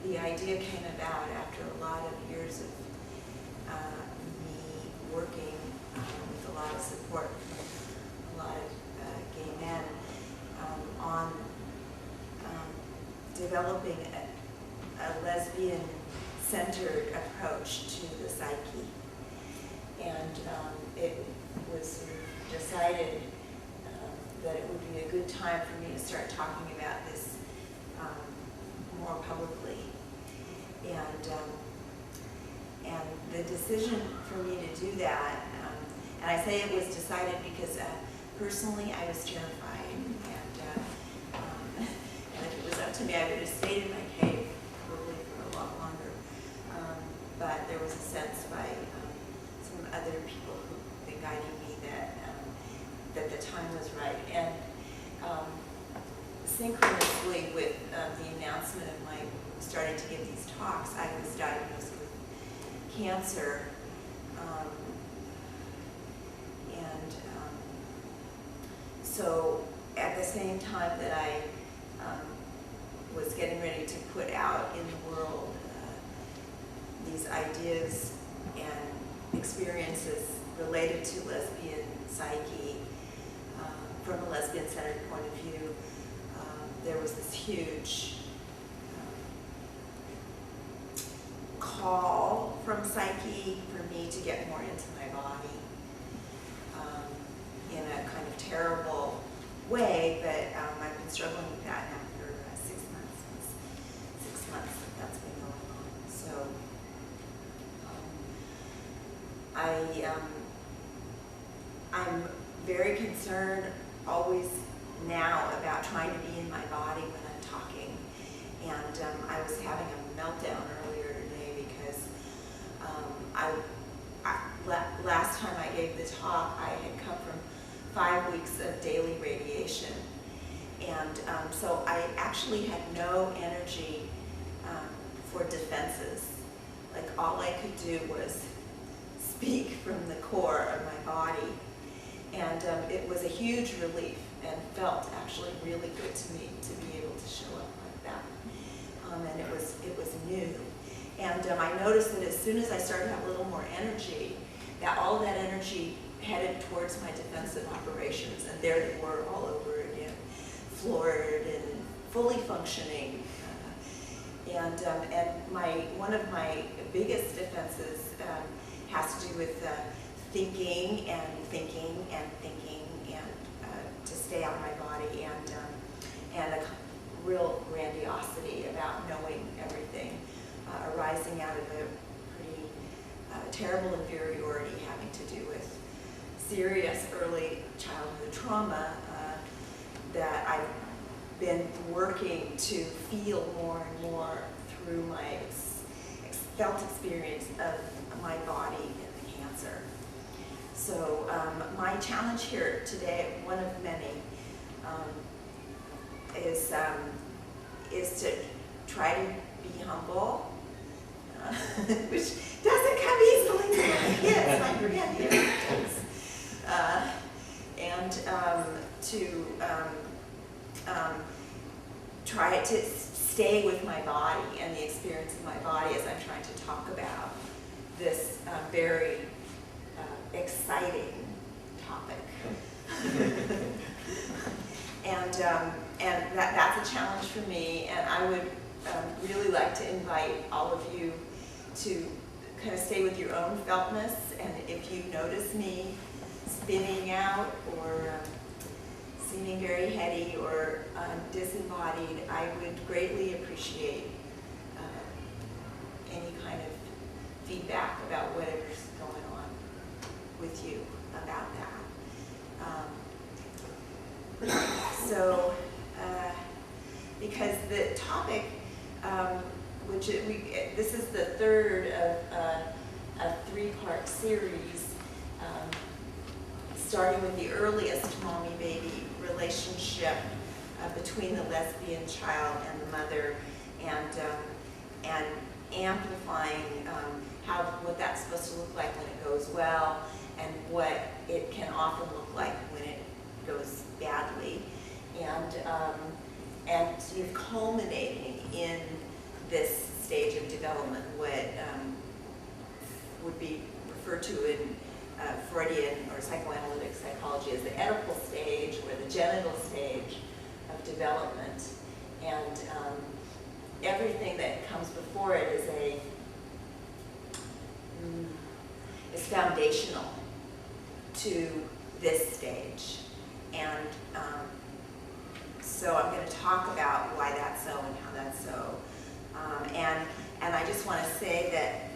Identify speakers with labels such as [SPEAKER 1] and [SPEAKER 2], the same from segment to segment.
[SPEAKER 1] the idea came about after a lot of years of me working with a lot of support from a lot of gay men on developing a lesbian-centered approach to the psyche. And it was decided that it would be a good time for me to start talking about this more publicly. And the decision for me to do that, and I say it was decided because personally I was terrified, and if it was up to me I would have stayed in my cave probably for a lot longer. But there was a sense by some other people who've been guiding me that the time was right. And synchronously with the announcement of my starting to give these talks, I was diagnosed with cancer. So at the same time that I was getting ready to put out in the world these ideas and experiences related to lesbian psyche from a lesbian-centered point of view, there was this huge call from psyche for me to get more into my body in a kind of terrible way, but I've been struggling with that now for 6 months. 6 months that's been going on. So I'm very concerned always now about trying to be in my body when I'm talking. And I was having a meltdown earlier today because last time I gave the talk, I had come from 5 weeks of daily radiation. And so I actually had no energy for defenses. Like all I could do was speak from the core of my body. And it was a huge relief and felt actually really good to me to be able to show up like that. And it was new. And I noticed that as soon as I started to have a little more energy, that all that energy headed towards my defensive operations, and there they were all over again, floored and fully functioning. And one of my biggest defenses has to do with thinking and to stay out of my body, and a real grandiosity about knowing everything, arising out of a pretty terrible inferiority having to do with serious early childhood trauma that I've been working to feel more and more through my felt experience of my body and the cancer. So my challenge here today, one of many, is to try to be humble, which doesn't come easily to my kids, my grandkids, and to try to stay with my body and the experience of my body as I'm trying to talk about this very exciting topic. And that's a challenge for me, and I would really like to invite all of you to kind of stay with your own feltness, and if you notice me spinning out or seeming very heady or disembodied, I would greatly appreciate any kind of feedback about whatever's going on with you about that. Because the topic, this is the third of a three-part series, starting with the earliest mommy-baby relationship between the lesbian child and the mother, and amplifying what that's supposed to look like when it goes well, and what it can often look like when it goes badly, and sort of culminating in this stage of development, what would be referred to in Freudian or psychoanalytic psychology as the Oedipal stage or the genital stage of development. And everything that comes before it is foundational to this stage. And so I'm going to talk about why that's so and how that's so. And I just want to say that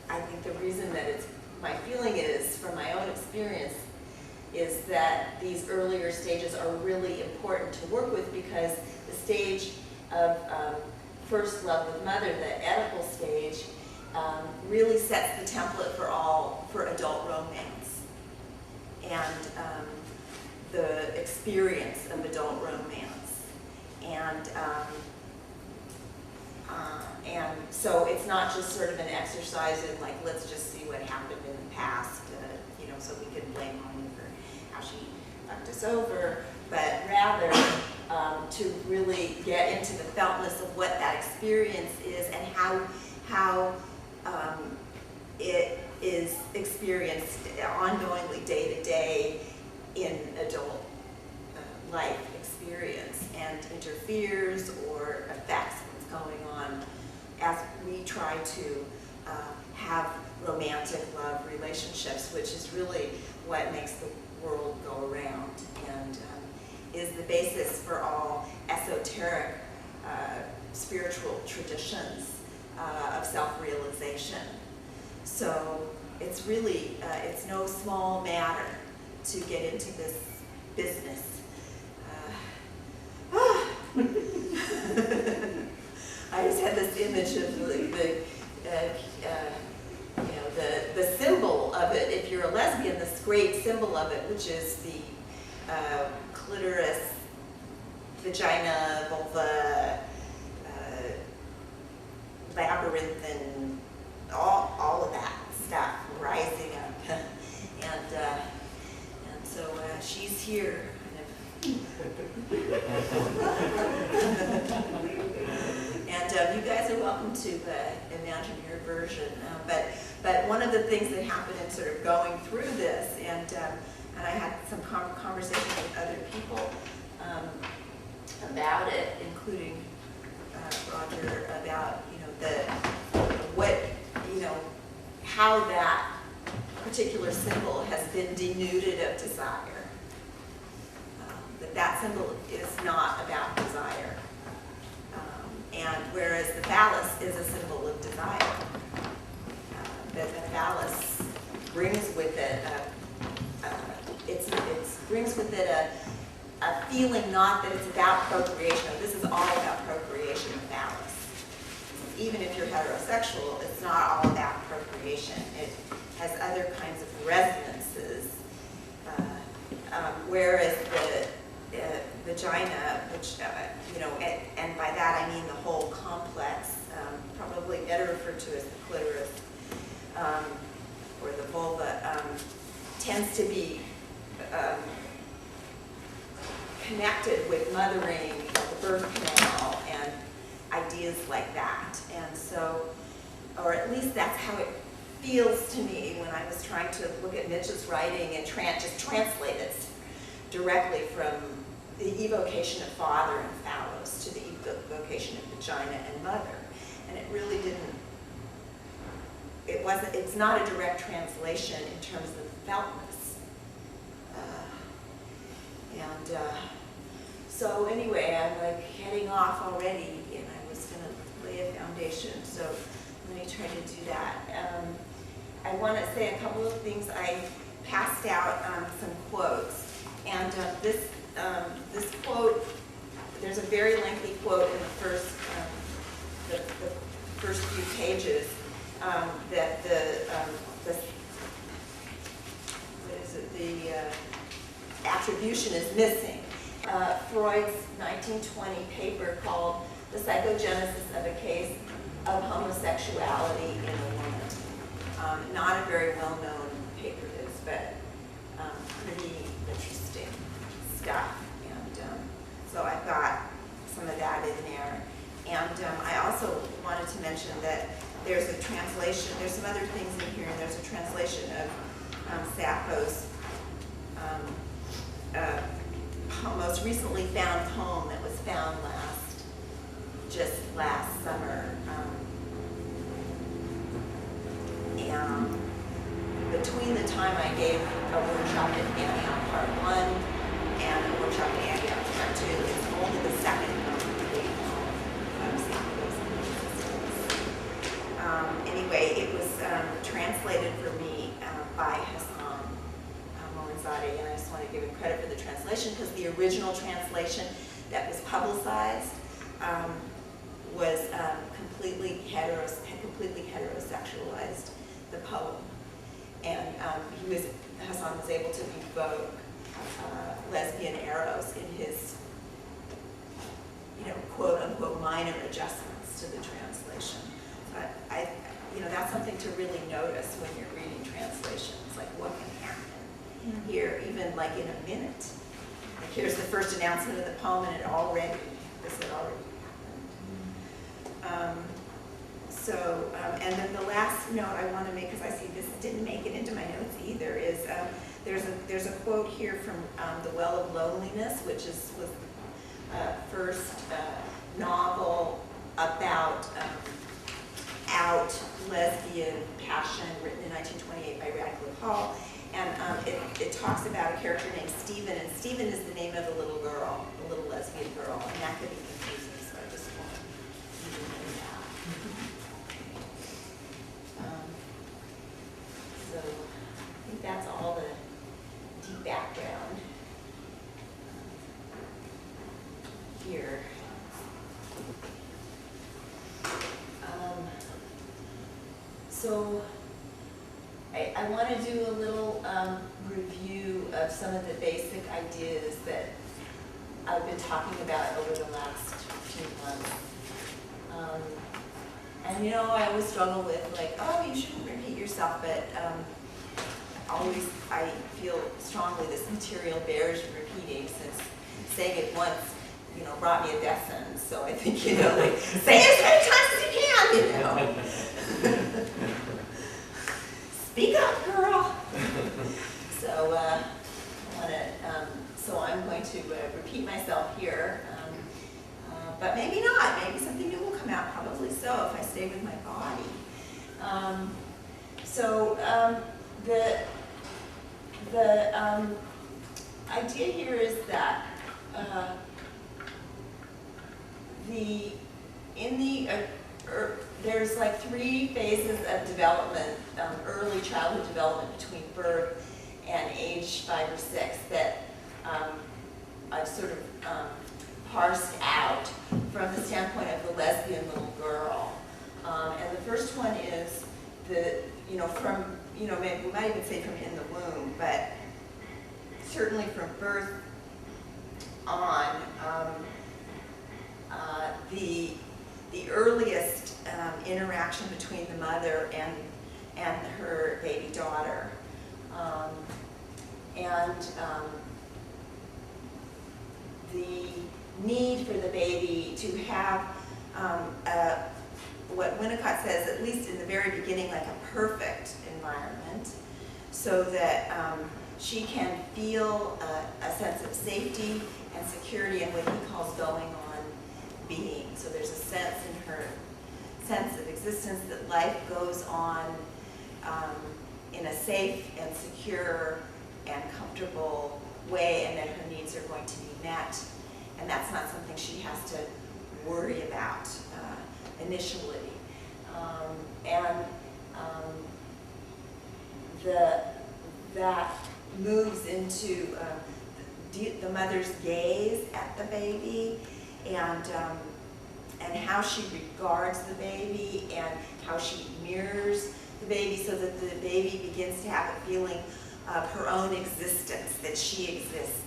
[SPEAKER 1] I think the reason that my feeling is, from my own experience, is that these earlier stages are really important to work with, because the stage of first love with mother, the Oedipal stage, really sets the template for adult romance and the experience of adult romance. And so it's not just sort of an exercise in like, let's just see what happened in the past, so we can blame Mommy for how she fucked us over, but rather to really get into the feltness of what that experience is and how it is experienced ongoingly, day to day, in adult life experience, and interferes or affects what's going on as we try to have romantic love relationships, which is really what makes the world go around and is the basis for all esoteric spiritual traditions of self-realization. So it's really, it's no small matter to get into this business. I just had this image of the symbol of it. If you're a lesbian, this great symbol of it, which is the clitoris, vagina, vulva, labyrinth, and all of that stuff rising up, and so she's here. And you guys are welcome to imagine your version. But one of the things that happened in sort of going through this, and I had some conversations with other people about it, including Roger, about how that particular symbol has been denuded of desire. That symbol is not about desire. And whereas the phallus is a symbol of desire, the phallus brings with it a feeling not that it's about procreation. This is all about procreation of phallus. Even if you're heterosexual, it's not all about procreation. It has other kinds of resonances. Whereas the vagina, which, and by that I mean the whole complex, probably better referred to as the clitoris, or the vulva, tends to be connected with mothering, the birth canal, and ideas like that. And so, or at least that's how it feels to me when I was trying to look at Mitch's writing and just translate it directly from the evocation of father and phallus to the evocation of vagina and mother. And it really didn't, it's not a direct translation in terms of feltness. So anyway, I'm like heading off already, and I was going to lay a foundation, so let me try to do that. I want to say a couple of things. I passed out some quotes, and this quote, there's a very lengthy quote in the first few pages that the attribution is missing. Freud's 1920 paper called The Psychogenesis of a Case of Homosexuality in a Woman. Not a very well-known paper, this, but pretty interesting stuff. And so I've got some of that in there. And I also wanted to mention that there's a translation, there's some other things in here, and there's a translation of Sappho's most recently found poem that was found just last summer. And between the time I gave a workshop at Antioch Part 1 and a workshop at Antioch Part 2, it's only the second complete anyway, it was translated for me by Hassan Moranzadeh, and I just want to give him credit for the translation, because the original translation that was publicized was completely heterosexualized the poem, and Hassan was able to evoke lesbian eros in his, quote unquote minor adjustments to the translation. But that's something to really notice when you're reading translations, like what can happen here, even like in a minute. Like here's the first announcement of the poem, and this had already happened. And then the last note I want to make, because I see this didn't make it into my notes either, is there's a quote here from The Well of Loneliness, which was first novel about out lesbian passion, written in 1928 by Radcliffe Hall. And it talks about a character named Stephen, and Stephen is the name of a little girl, a little lesbian girl, and that could be confusing, so I just want you to know that. So I think that's all the deep background here. So I want to do a little review of some of the basic ideas that I've been talking about over the last few months. And I always struggle with like, oh, you shouldn't repeat yourself, but I feel strongly this material bears repeating, since saying it once, brought me a death sentence. So I think, like, say it as many times as you can, Speak up, girl. So I'm going to repeat myself here, but maybe not. Maybe something new will come out. Probably so, if I stay with my body. The idea here is that there's like 3 phases of development, early childhood development between birth and age 5 or 6 that I've sort of parsed out from the standpoint of the lesbian little girl. And the first one is from, maybe we might even say from in the womb, but certainly from birth on, the earliest interaction between the mother and her baby daughter, the need for the baby to have what Winnicott says, at least in the very beginning, like a perfect environment, so that she can feel a sense of safety and security in what he calls going on being. So there's a sense in her sense of existence that life goes on in a safe and secure and comfortable way, and that her needs are going to be met. And that's not something she has to worry about initially. That moves into the mother's gaze at the baby, and how she regards the baby, and how she mirrors the baby, so that the baby begins to have a feeling of her own existence, that she exists